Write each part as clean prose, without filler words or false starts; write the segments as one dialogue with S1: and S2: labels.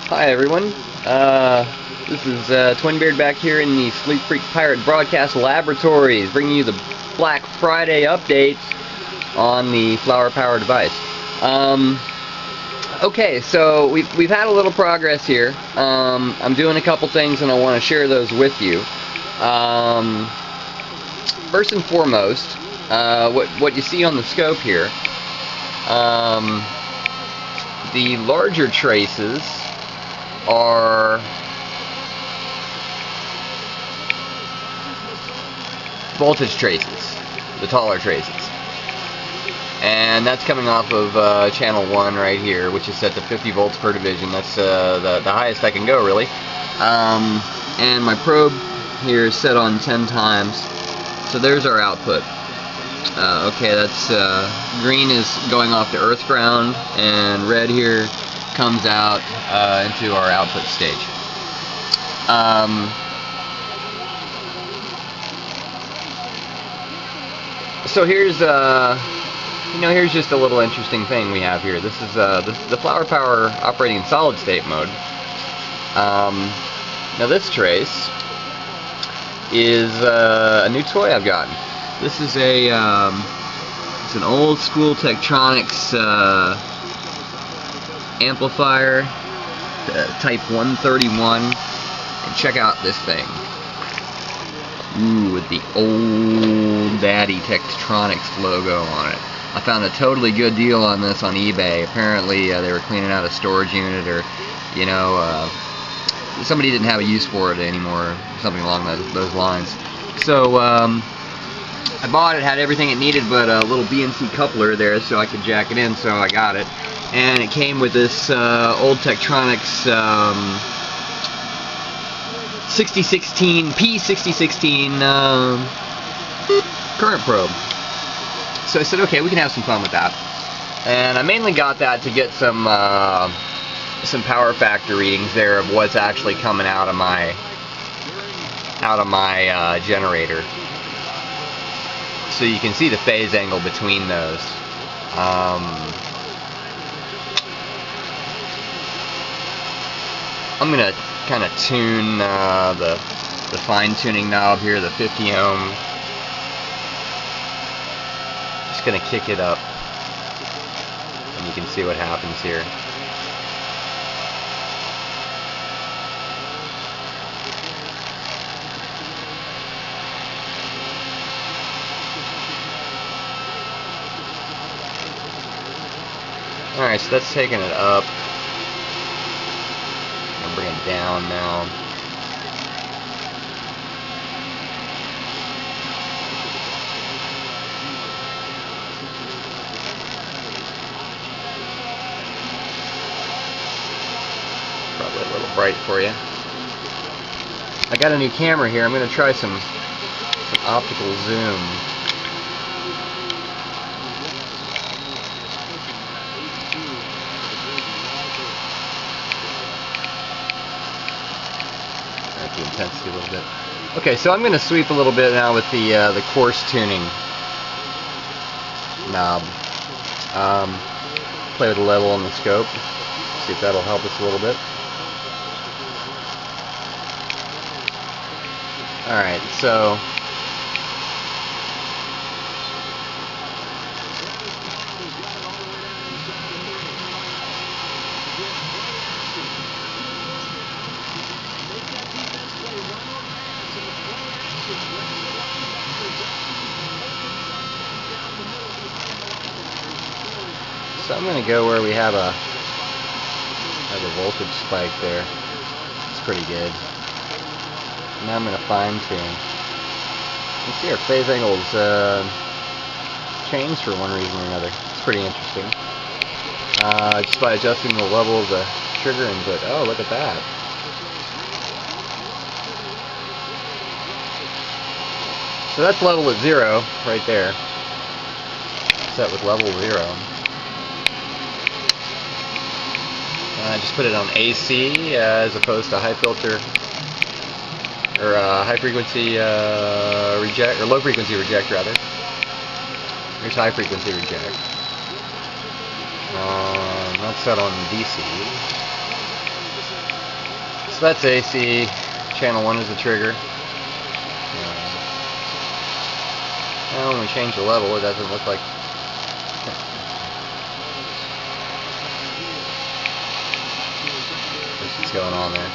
S1: Hi everyone, this is Twinbeard back here in the Sleep Freak Pirate Broadcast Laboratories, bringing you the Black Friday updates on the FlowerPower device. Okay, so we've had a little progress here. I'm doing a couple things and I want to share those with you. First and foremost, what you see on the scope here, the larger traces are voltage traces, the taller traces, and that's coming off of channel 1 right here, which is set to 50 volts per division. That's the highest I can go, really. And my probe here is set on 10 times, so there's our output. Okay, that's green is going off to earth ground, and red here comes out into our output stage. So here's here's just a little interesting thing we have here. This is the FlowerPower operating in solid state mode. Now this trace is a new toy I've gotten. This is it's an old school Tektronix amplifier, type 131, and check out this thing. Ooh, with the old daddy Tektronix logo on it. I found a totally good deal on this on eBay. Apparently they were cleaning out a storage unit, or somebody didn't have a use for it anymore, something along those lines. So I bought it, had everything it needed but a little BNC coupler there so I could jack it in, so I got it. And it came with this old Tektronix P6016 current probe. So I said, okay, we can have some fun with that. And I mainly got that to get some power factor readings there of what's actually coming out of my generator. So you can see the phase angle between those. I'm going to kind of tune the fine-tuning knob here, the 50 ohm. Just going to kick it up, and you can see what happens here. Alright, so that's taking it up. I'm bring it down now. Probably a little bright for you. I got a new camera here. I'm going to try some optical zoom. The intensity a little bit. Okay, so I'm going to sweep a little bit now with the coarse tuning knob. Play with the level on the scope. See if that'll help us a little bit. Alright, so I'm going to go where we have a voltage spike there. It's pretty good. Now I'm going to fine tune. You see our phase angles change for one reason or another. It's pretty interesting. Just by adjusting the level of the trigger input. Oh, look at that. So that's level at 0 right there. Set with level 0. I just put it on AC as opposed to high filter, or high frequency reject, or low frequency reject rather. Here's high frequency reject. That's set on DC. So that's AC. Channel 1 is the trigger. Well, when we change the level, it doesn't look like. What's going on there?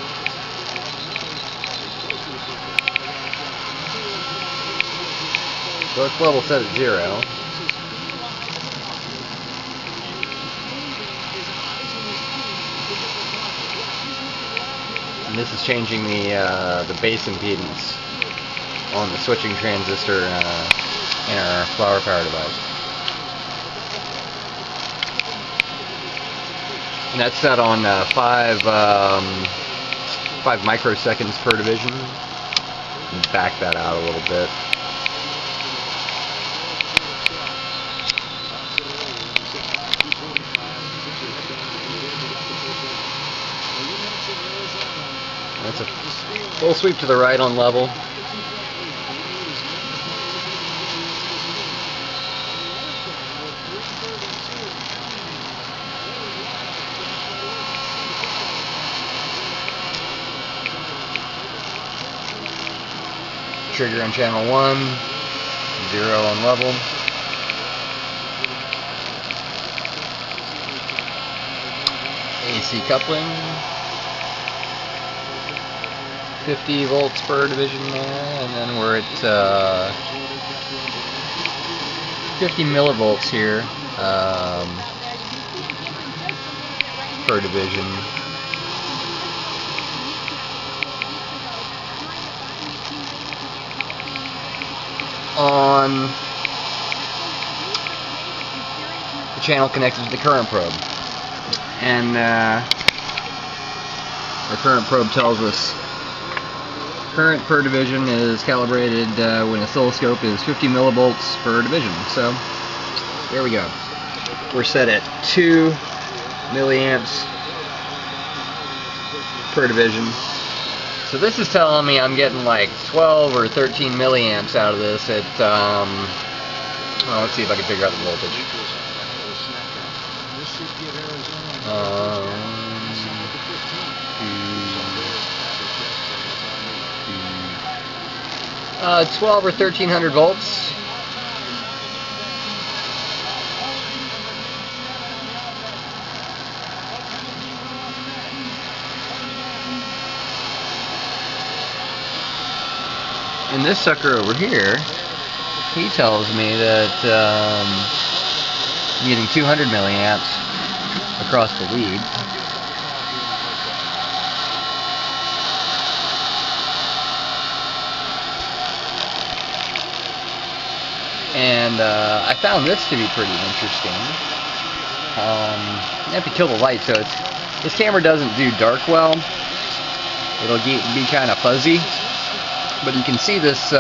S1: So it's level set at 0. And this is changing the base impedance on the switching transistor in our FlowerPower device. And that's set on 5 microseconds per division. Back that out a little bit. That's a full sweep to the right on level. Trigger on channel 1, 0 on level. AC coupling, 50 volts per division there, and then we're at 50 millivolts here per division. On the channel connected to the current probe, and our current probe tells us current per division is calibrated when oscilloscope is 50 millivolts per division. So there we go. We're set at 2 milliamps per division. So this is telling me I'm getting like 12 or 13 milliamps out of this at, well, let's see if I can figure out the voltage. 12 or 1300 volts. And this sucker over here, he tells me that I'm getting 200 milliamps across the lead. And I found this to be pretty interesting. You have to kill the light, so this camera doesn't do dark well. It'll be kind of fuzzy. But you can see this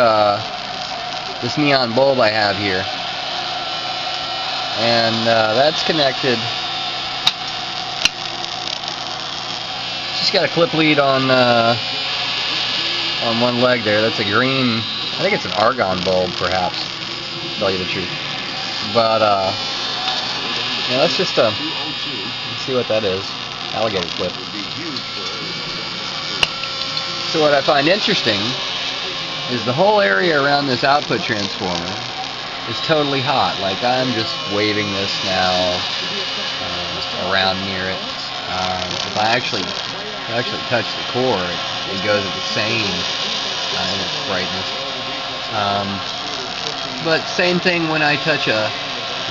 S1: this neon bulb I have here, and that's connected. Just got a clip lead on one leg there. That's a green. I think it's an argon bulb, perhaps. To tell you the truth. But yeah, let's just see what that is. Alligator clip. So what I find interesting is the whole area around this output transformer is totally hot. Like, I'm just waving this now around near it. If I actually touch the core, it goes at the same in its brightness. But same thing when I touch a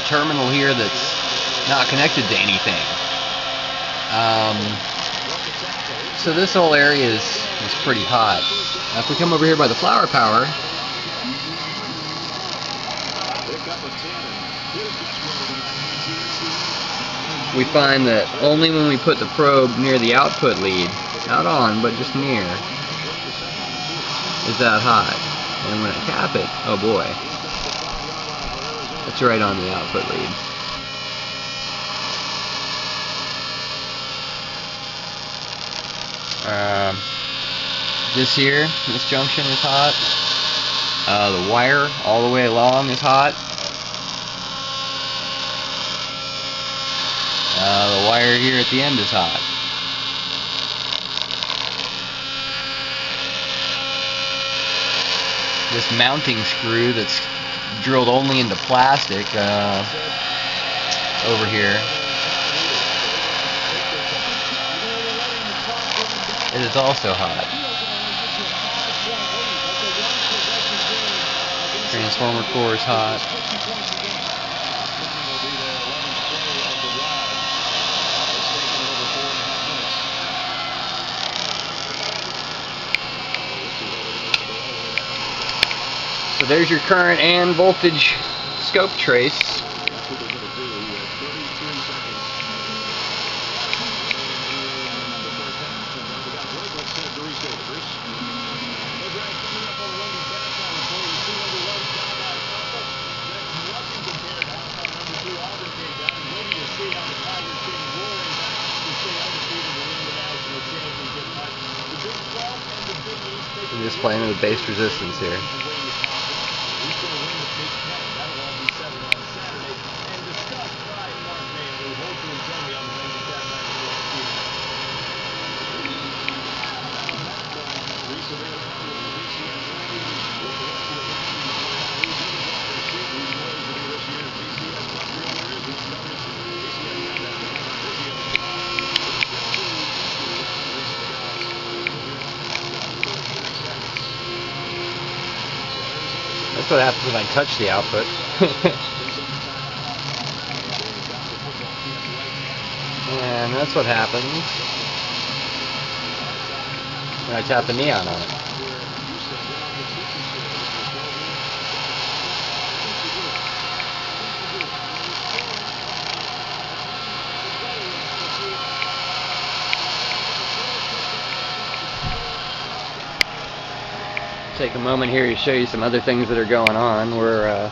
S1: terminal here that's not connected to anything. So this whole area is pretty hot. Now if we come over here by the FlowerPower, we find that only when we put the probe near the output lead, not on, but just near, is that hot. And when I tap it, oh boy, it's right on the output lead. This here, this junction is hot. The wire all the way along is hot. The wire here at the end is hot. this mounting screw that's drilled only into plastic over here. It is also hot. Transformer core is hot. So there's your current and voltage scope trace. I'm just playing with base resistance here. That's what happens when I touch the output. And that's what happens when I tap the neon on it. Take a moment here to show you some other things that are going on. We're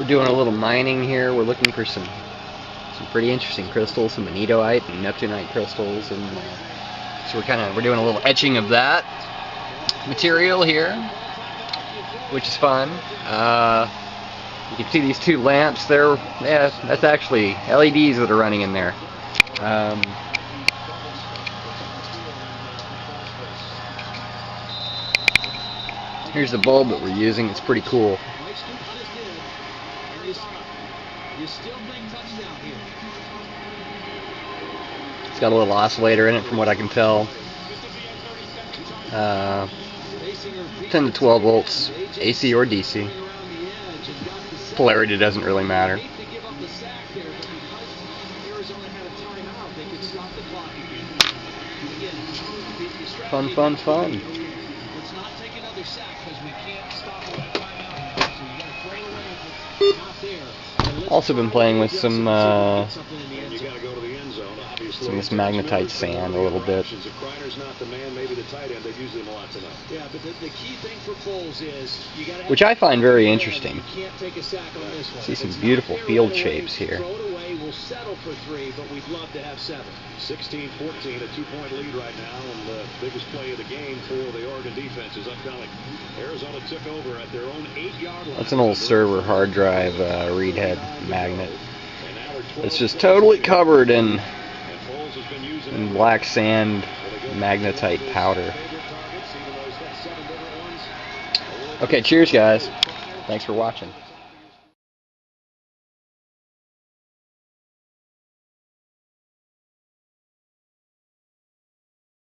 S1: doing a little mining here. We're looking for some pretty interesting crystals, some magnetoite and neptunite crystals, and so we're doing a little etching of that material here, which is fun. You can see these two lamps there. Yeah, that's actually LEDs that are running in there. Here's the bulb that we're using. It's pretty cool. It's got a little oscillator in it from what I can tell. 10 to 12 volts, AC or DC. Polarity doesn't really matter. Fun, fun, fun. Also been playing with some this magnetite sand a little bit, which I find very interesting. See some beautiful field shapes here.
S2: 16-14, a 2-point lead right now, and the biggest play of the game for the Oregon defense is upcoming. Arizona took over at their own 8-yard line.
S1: That's an old server hard drive read head magnet. It's just totally covered in black sand magnetite powder. Okay, cheers guys. Thanks for watching.